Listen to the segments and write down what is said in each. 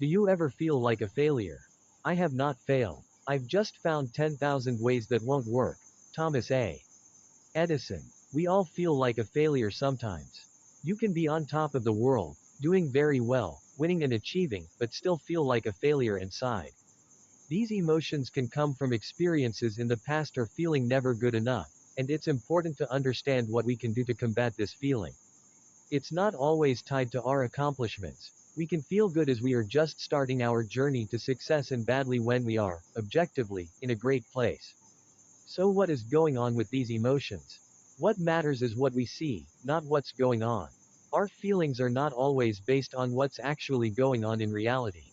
Do you ever feel like a failure? I have not failed. I've just found 10,000 ways that won't work. Thomas A. Edison. We all feel like a failure sometimes. You can be on top of the world, doing very well, winning and achieving, but still feel like a failure inside. These emotions can come from experiences in the past or feeling never good enough, and it's important to understand what we can do to combat this feeling. It's not always tied to our accomplishments. We can feel good as we are just starting our journey to success and badly when we are, objectively, in a great place. So what is going on with these emotions? What matters is what we see, not what's going on. Our feelings are not always based on what's actually going on in reality.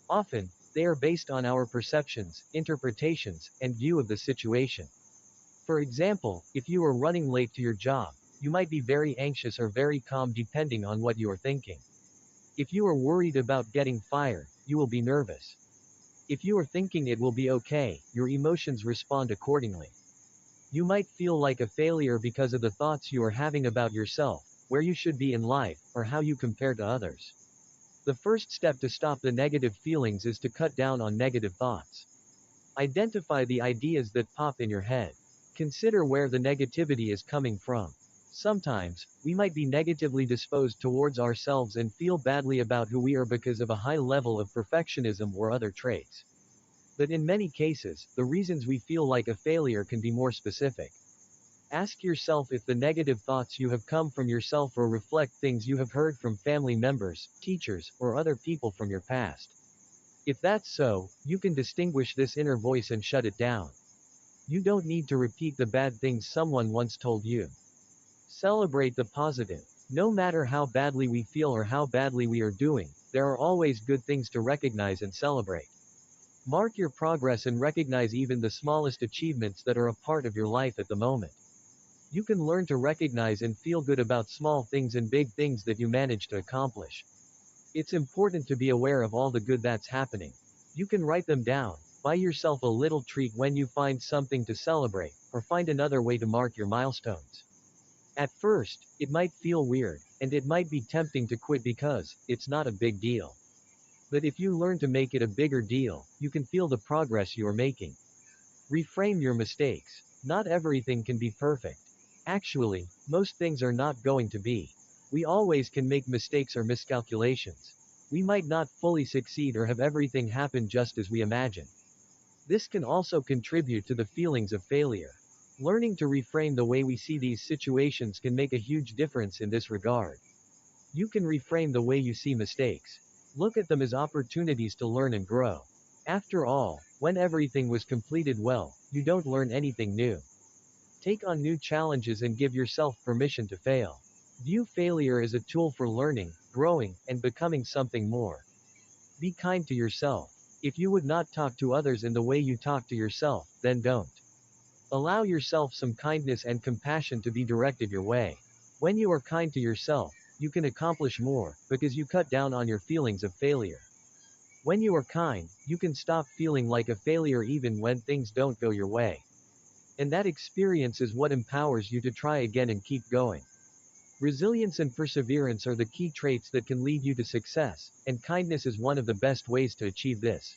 Often, they are based on our perceptions, interpretations, and view of the situation. For example, if you are running late to your job, you might be very anxious or very calm depending on what you are thinking. If you are worried about getting fired, you will be nervous. If you are thinking it will be okay, your emotions respond accordingly. You might feel like a failure because of the thoughts you are having about yourself, where you should be in life, or how you compare to others. The first step to stop the negative feelings is to cut down on negative thoughts. Identify the ideas that pop in your head. Consider where the negativity is coming from. Sometimes, we might be negatively disposed towards ourselves and feel badly about who we are because of a high level of perfectionism or other traits. But in many cases, the reasons we feel like a failure can be more specific. Ask yourself if the negative thoughts you have come from yourself or reflect things you have heard from family members, teachers, or other people from your past. If that's so, you can distinguish this inner voice and shut it down. You don't need to repeat the bad things someone once told you. Celebrate the positive. No matter how badly we feel or how badly we are doing, there are always good things to recognize and celebrate. Mark your progress and recognize even the smallest achievements that are a part of your life at the moment. You can learn to recognize and feel good about small things and big things that you manage to accomplish. It's important to be aware of all the good that's happening. You can write them down, buy yourself a little treat when you find something to celebrate, or find another way to mark your milestones. At first, it might feel weird, and it might be tempting to quit because it's not a big deal. But if you learn to make it a bigger deal, you can feel the progress you are making. Reframe your mistakes. Not everything can be perfect. Actually, most things are not going to be. We always can make mistakes or miscalculations. We might not fully succeed or have everything happen just as we imagine. This can also contribute to the feelings of failure. Learning to reframe the way we see these situations can make a huge difference in this regard. You can reframe the way you see mistakes. Look at them as opportunities to learn and grow. After all, when everything was completed well, you don't learn anything new. Take on new challenges and give yourself permission to fail. View failure as a tool for learning, growing, and becoming something more. Be kind to yourself. If you would not talk to others in the way you talk to yourself, then don't. Allow yourself some kindness and compassion to be directed your way. When you are kind to yourself, you can accomplish more, because you cut down on your feelings of failure. When you are kind, you can stop feeling like a failure even when things don't go your way. And that experience is what empowers you to try again and keep going. Resilience and perseverance are the key traits that can lead you to success, and kindness is one of the best ways to achieve this.